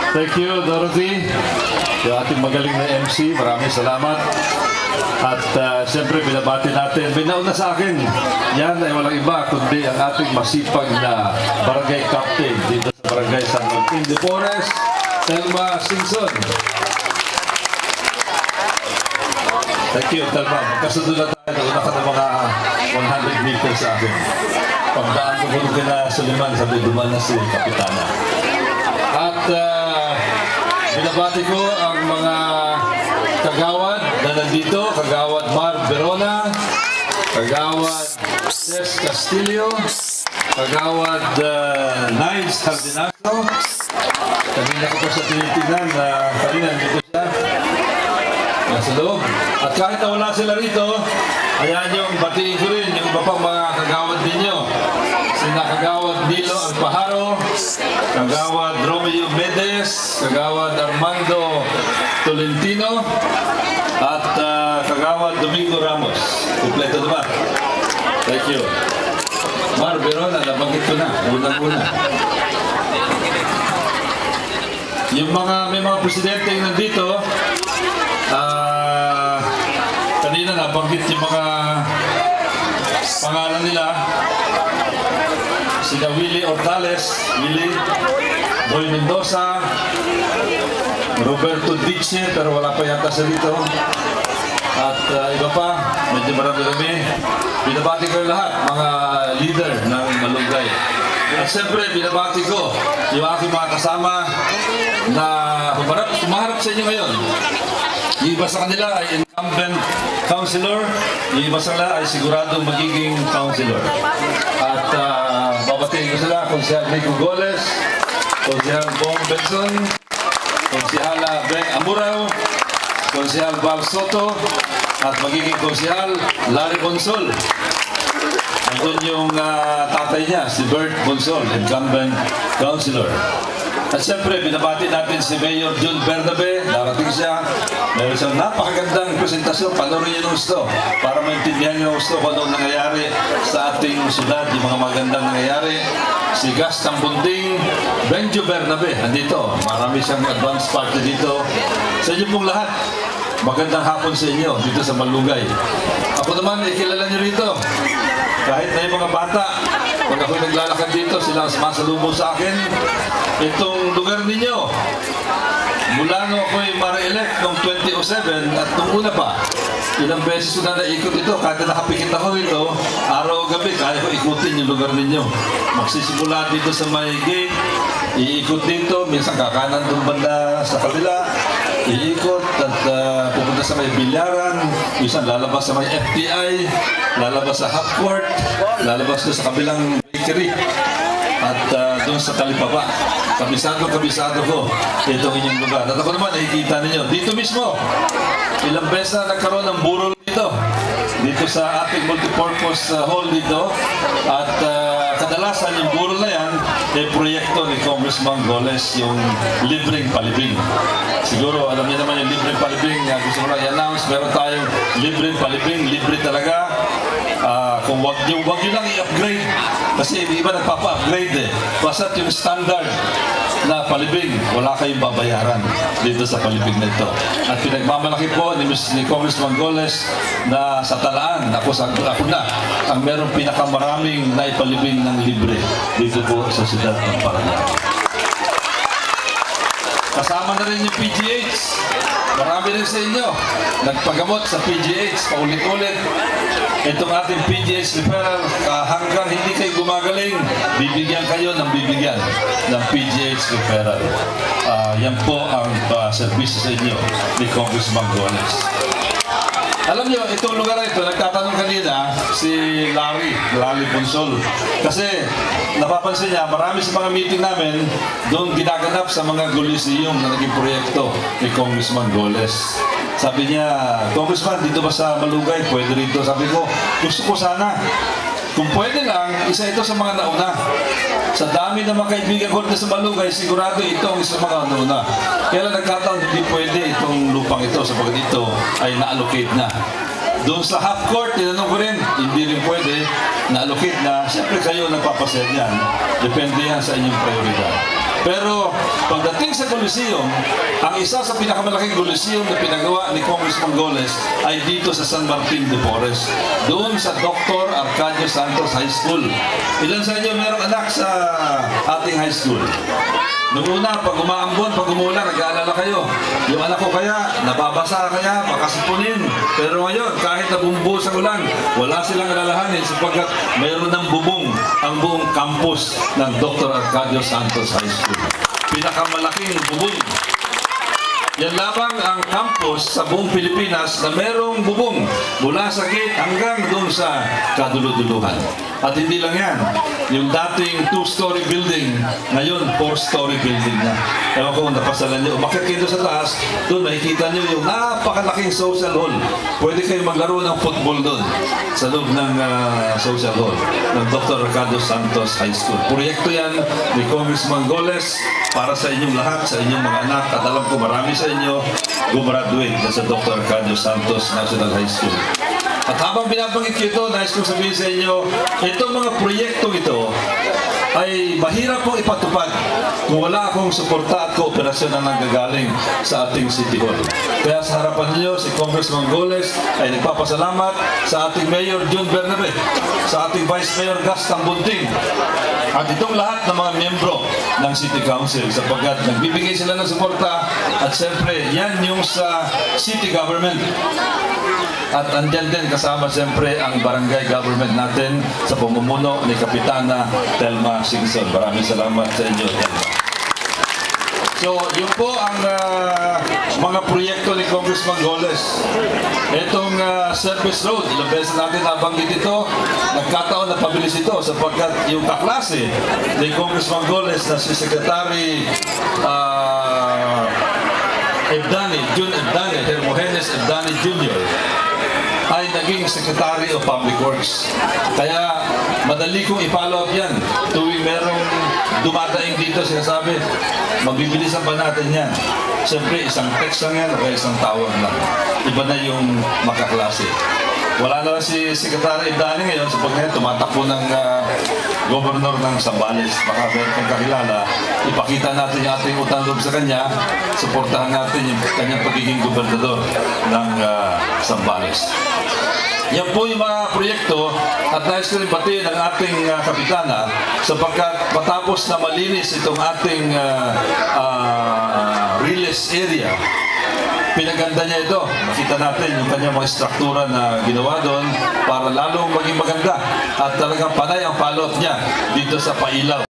Thank you, Dorothy. Yung ating magaling na MC, maraming salamat. At siyempre, binabati natin. Binauna sa akin, yan ay walang iba, kundi ang ating masipag na barangay captain dito sa barangay San Martin de Porres, Telma Singson. Thank you, Telma. Kasunod na tayo. Una ka na mga 100 meters sa akin. Pagdaan ko kung na Suliman, sabi duman na si Kapitana. At binabati ko ang mga kagawad na nandito, kagawad Mar Verona, kagawad Cés Castillo, kagawad Niles Cardinazo. Kanina ko pa sa tinitingnan na kanina dito siya. Nasa loob. At kahit na wala sila rito, ayan yung batiin ko rin yung iba pang mga kagawad ninyo. Sina kagawad Nilo Alpaharo, kagawad Romeo Medes, kagawad Armando Tolentino, at kagawad Domingo Ramos. Kompleto naman. Thank you. Mar Verona, nabanggit ko na. Unang-una. Yung may mga presidente yung nandito, kanina nabanggit yung mga pangalan nila. Sina Willie Ortales, Boy Mendoza, Roberto Dice, pero wala pa yata sa dito. At iba pa, medyo marami kami. Binabati ko yung lahat, mga leader ng Malunggay. At siyempre, binabati ko yung aking mga kasama na humarap sa inyo ngayon. Yung iba sa kanila ay incumbent councilor, yung iba sa kanila ay siguradong magiging councilor. At babatiin ko sila, Konsehal Nico Goles, Konsehal Bong Benson, Konsehala Beng Amurao, Konsehal Val Soto, at magiging Konsehal Larry Bonsol. Nandun yung tatay niya, si Bert Bonsol, incumbent councilor. At siyempre, binabati natin si Mayor Jun Bernabe. Darating siya. Meron siyang napakagandang presentasyon. Panoorin niyo ng gusto para maintindihan niyo ng gusto kung anong nangyayari sa ating syudad, yung mga magandang nangyayari. Si Gastang Bunting, Benjo Bernabe, andito. Marami siyang advance party dito. Sa inyo pong lahat, magandang hapon sa inyo dito sa Malunggay. Ako naman, ikilala niyo rito. Kahit na yung mga bata, pag ako'y naglalakad dito, sila masalubong sa akin. Itong lugar ninyo, mula nung ako'y mara-elect noong 2007 at nung una pa, ilang beses ko na naikot ito. Kahit na nakapikit ako rito, araw o gabi, kaya ko ikutin yung lugar ninyo. Magsisimula dito sa may gate, iikot dito, minsan kakanan doon banda sa kabila, iikot at pupunta sa may bilyaran, minsan lalabas sa may FTI, lalabas sa half court, lalabas doon sa kabilang bakery, at doon sa Talipapa. Kabisado ko itong inyong lugar. At ako naman, nakikita ninyo, dito mismo, ilang beses na nagkaroon ng burol dito sa ating multipurpose hall dito. At kadalasan yung burol na yan, proyekto ni Congressman Goles, yung libreng palibing. Siguro, alam niyo naman yung libreng palibing, gusto ko lang i-announce, meron tayong libreng palibing, libre talaga. Kung wag nyo lang i-upgrade, kasi iba nagpapa-upgrade Basta yung standard na palibing, wala kayong babayaran dito sa palibing na ito. At pinagmamalaki po ni Congressman Goles na sa Talaan, ako na ang merong pinakamaraming naipalibing ng libre dito po sa siyudad ng Parañaque. Kasama na rin yung PGH. Marami rin sa inyo nagpagamot sa PGH paulit-ulit. Itong ating PGH referral, hanggang hindi kayo gumagaling, bibigyan kayo ng PGH referral. Yan po ang servisyo sa inyo ni Congressman Goles. Alam niyo, itong lugar na ito, nagtatanong kanina si Larry Bonsol. Kasi napapansin niya, marami sa mga meeting namin doon ginaganap sa mga Coliseum na naging proyekto ni Congressman Goles. Sabi niya, Congressman, dito ba sa Malunggay? Pwede rito. Sabi ko, gusto ko sana. Kung pwede lang, isa ito sa mga nauna. Sa dami ng mga kaibigan ko sa Malunggay, sigurado ito ang isa sa mga nauna. Kaya lang nagkataon, hindi pwede itong lupang ito sapagkat ito ay na-allocate na. Doon sa half court, tinanong ko rin, hindi rin pwede, na-allocate na. Siyempre kayo nagpapaset yan. Depende yan sa inyong prioridad. Pero pagdating sa Coliseum, ang isa sa pinakamalaking Coliseum na pinagawa ni Congressman Goles ay dito sa San Martin de Porres, doon sa Dr. Arcadio Santos High School. Ilan sa inyo merong anak sa ating high school? Noong una, pag umaambon, pag umulan, nag-aalala kayo. Yung anak ko kaya, nababasa kaya, makasipunin. Pero ngayon, kahit nabumbuhos ang ulan, wala silang alalahanin sapagkat mayroon ng bubong ang buong campus ng Dr. Arcadio Santos High School. Pinakamalaking bubong. Yan lamang ang campus sa buong Pilipinas na merong bubong mula sa gate hanggang doon sa kaduluduluhan. At hindi lang yan, yung dating 2-story building, ngayon 4-story building na. Ewan ko kung napasalan nyo, umakit kayo sa taas, doon makikita nyo yung napakalaking social hall. Pwede kayo maglaro ng football doon sa loob ng social hall ng Dr. Arcadio Santos High School. Proyekto yan ni Congressman Goles para sa inyong lahat, sa inyong mga anak, at alam ko marami sa inyo gumraduate sa Dr. Arcadio Santos National High School. At habang binabanggit ko ito, nais kong sabihin sa inyo, itong mga proyektong ito ay mahirap pong ipatupad kung wala akong suporta at kooperasyon na nanggagaling sa ating City Hall. Kaya sa harapan niyo, si Congressman Goles ay nagpapasalamat sa ating Mayor Jun Bernabe, sa ating Vice Mayor Gastang Bunting, at itong lahat ng mga miyembro ng City Council sapagkat nagbibigay sila ng suporta at siyempre yan yung sa city government. At andyan din kasama siyempre ang barangay government natin sa pamumuno ni Kapitana Telma Singson. Maraming salamat sa inyo, Telma. So, yun po ang mga proyekto ni Congressman Goles. Itong service road, ilang beses natin nabanggit ito, nagkataon na pabilis ito sapagkat yung kaklase ni Congressman Goles na si Secretary Jun Ebdani, Hermogenes Ebdani Jr. ay naging Secretary of Public Works. Kaya madali kong i-follow up yan. Tuwing merong dumadaing dito, sinasabi, magbibilisan pa natin yan. Siyempre, isang text lang yan o isang tawag lang. Iba na yung makaklase. Wala na lang si Secretary Ibdani ngayon sapagkat tumatakbo ng Governor ng Zambales. Baka meron kang kakilala, ipakita natin yung ating utang loob sa kanya, suportahan natin yung kanyang pagiging gobernador ng Zambales. Yan po yung mga proyekto at nais ko rin batiin ang ating kapitana sapagkat matapos na malinis itong ating Riles area, pinaganda niya ito. Makita natin yung kanyang mga struktura na ginawa doon para lalong maging maganda at talagang panay ang follow-up niya dito sa Pailaw.